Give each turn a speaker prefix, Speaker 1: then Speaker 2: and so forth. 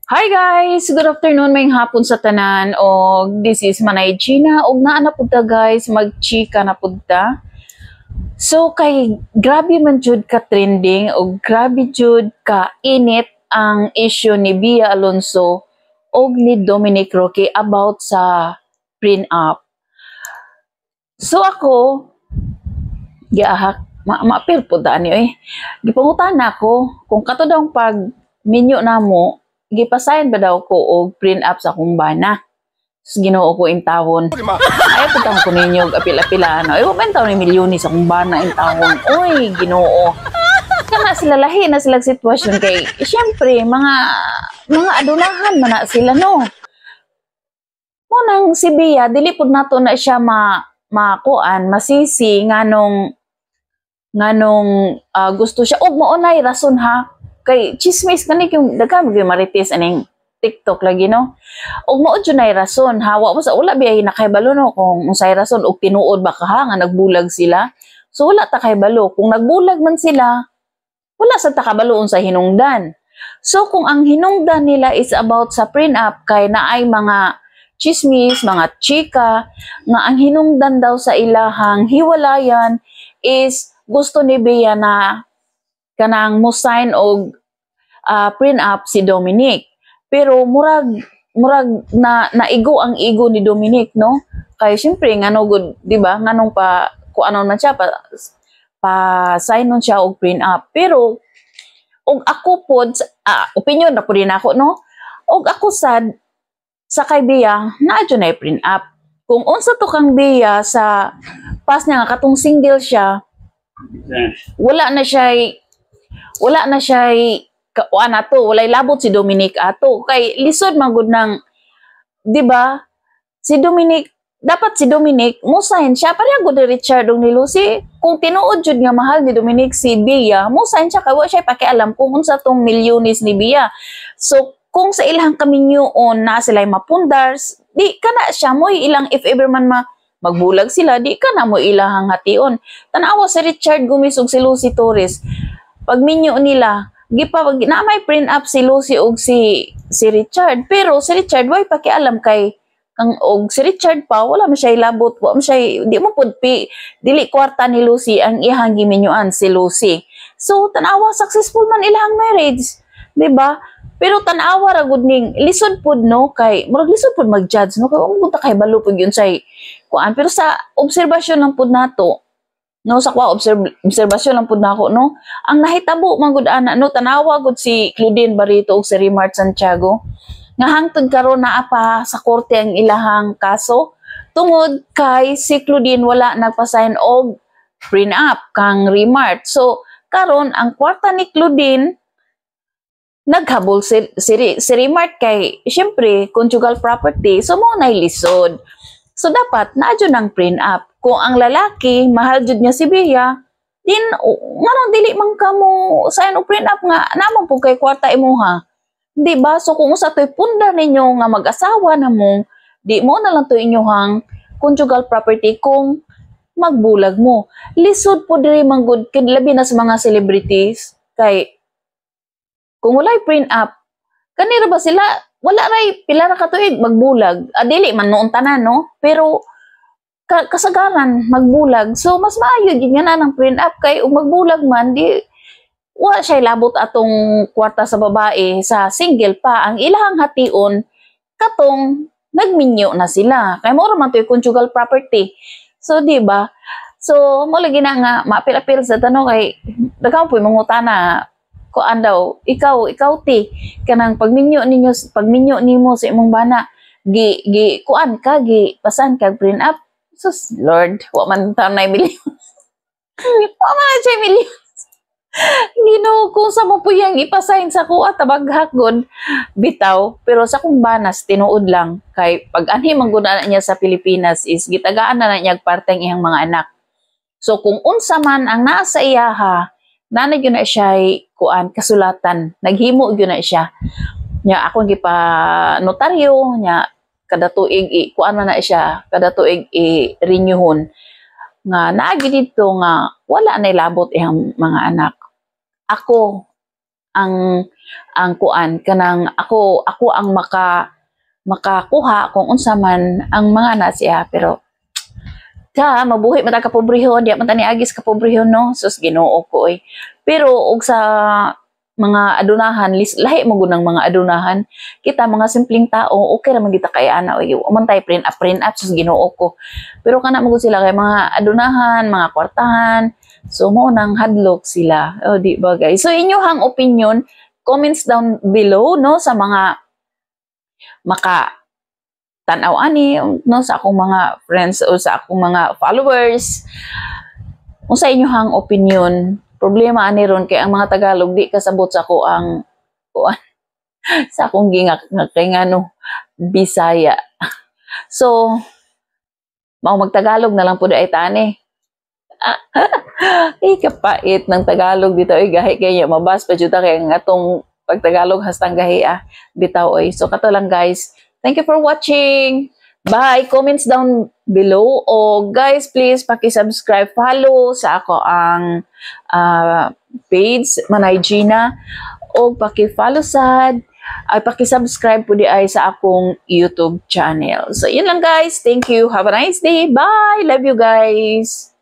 Speaker 1: Hi guys! Good afternoon, may hapon sa tanan. Og this is Manay Gina. Og naa na punta guys, magchika na punta. So kay grabe man jud ka trending og grabe jud ka init ang issue ni Bia Alonso og ni Dominic Roque about sa prenup. So ako, giahak, maapil po daan niyo Gipangutan ako kung kato daw pag minyo na mo, gipasayan ba daw ko og prenup sa akong bana. Ginoo ko in tawon. Ayaw ko tawon ko ninyo apil-apilaan. Ayaw ko tawon ni milyones sa akong bana in tawon. Uy, ginoo. Kana sila lahi na silang sitwasyon kay syempre mga adunahan man na sila no. Mo nang si Bia dili pud nato na siya makuan masisi nganong gusto siya og mao nay rason ha kay chismis kani yung daghang marites aning TikTok lagi no. Og mao jud nay rason ha wa mo sa ula biyahe na kay balo no kung unsay rason og tinuod ba ka ha nga nagbulag sila. So wala ta kay balo kung nagbulag man sila wala sa takabalo unsay hinungdan. So kung ang hinungdan nila is about sa prenup kay naay mga chismis, mga chika nga ang hinungdan daw sa ilahang hiwalayan is gusto ni Bea na kanang mo sign og prenup si Dominic. Pero murag na naigo ang ego ni Dominic no. Kay syempre ngano gud, di ba? Nganong pa kuanon man siya pa sign nun siya og prenup. Pero og ako pod opinion na pud din ako no. Og ako sad sa kay Bea na adyo na prenup. Kung unsa to kang Bea sa pas niya nga katong single siya, wala na siya kuan ato, walay labot si Dominic ato. Kay lisod magud nang, di ba? Si Dominic mo sign siya pareha gud ni Richard ug ni Lucy. Kung tinuod jud nga mahal ni Dominic si Bea, mo sign siya kay wa siya pakialam kung unsa tong milyones ni Bea. So kung sa ilang kaminyoon na sila mapundars, di kana siya mo ilang if ever man magbulag sila, di ka na mo ilahang hation. Tanawa si Richard Gomez ug si Lucy Torres. Pag minyo nila, na may prenup si Lucy ug si Richard. Pero si Richard, way pakialam kay og si Richard pa, wala man siya ilabot, wala man siya, di mo pudpi, dili kwarta ni Lucy ang ihang giminyoan si Lucy. So, tanawa, successful man ilahang marriage. Diba? Pero tanawa ra gud ning lisod pud no kay murag lisod pud mag-judge no kay unta kay balo pud yun say kuan pero sa obserbasyon lang pud nato no sa obserbasyon lang pud nako no ang nahitabo man gud ana no tanawa gud si Claudine Barreto ug si Rimart Santiago nga hangtod karon naa pa sa korte ang ilahang kaso tungod kay si Claudine wala nagpa-sign og prenup kang Rimart. So karon ang kwarta ni Claudine naghabol si Rimart kay syempre conjugal property so mo na lisod. So dapat naadyo ng prenup. Kung ang lalaki mahal jud niya si Bea, din nganong dili man kamo sign og prenup nga namon pud kay kwarta imuha. Di ba? So kung usa toy pundar ninyo nga mag-asawa na mo, di mo na lang to inyohang conjugal property kung magbulag mo. Lisod po diri man gud kay labi na sa mga celebrities kay kung walay prenup, kanira ba sila, wala ray pila ra ka tuig magbulag. Dili man noon tanan, no? Pero kasagaran magbulag. So mas maayo gid nga na ng prenup kay ug magbulag man di wa siya labot atong kwarta sa babae sa single pa ang ilahang hation katong nagminyo na sila. Kay mo ra man toy conjugal property. So di ba? So mo lagi na nga maapil-apil sa tanong kay daghan po mangutana kuan daw ikaw ti kanang pagminyo nimo sa imong bana gi kuan ka gi pasan kag prenup sus lord wa man ta na milyon wa man siya milyon Ginoo kung sa mo po yang ipasign sa kuha tabaghak gud bitaw pero sa kung banas tinuod lang kay pag anhi man gud niya sa Pilipinas is gitagaan na niya parteng iyang mga anak. So kung unsa man ang naa sa iyaha nanay yun na siya kuan kasulatan naghimo yun na siya nya ako gipa notaryo nya kada tuig kuan man na siya kada tuig i-renewhon nga naagi dito nga wala na ilabot iyang mga anak. Ako ang kuan kanang ako ang makakuha kung unsa man ang mga anak siya, pero mabuhi man ta kapobrehon, di man ta niagis kapobrehon, no, sus Ginoo ko oy. Pero og sa mga adunahan, lahi mo gunang mga adunahan, kita mga simpleng tao, okay ra man kita kay ana oy, man tay print up sus Ginoo ko. Pero kana mo sila kay mga adunahan, mga kwartahan, so mo nang hadlok sila, o di ba guys? So inyong opinion, comments down below, no, sa mga maka tanaw ani, no, sa akong mga friends o sa akong mga followers. Unsa inyong opinion? Problema ani ron kay ang mga Tagalog di kasabot sa ko ang sa akong gingak kay ngano Bisaya. So mao magtagalog na lang pud ay tani. Kapait ng Tagalog dito ay gahi kay mabas pa jud ta kay ang atong pagtagalog hastang gahi bitaw oy. So kato lang guys. Thank you for watching. Bye. Comments down below. O guys, please paki-subscribe, follow sa ako ang page Manay Gina, o paki-follow sad ay paki-subscribe po di ay sa akong YouTube channel. So yun lang guys. Thank you. Have a nice day. Bye. Love you guys.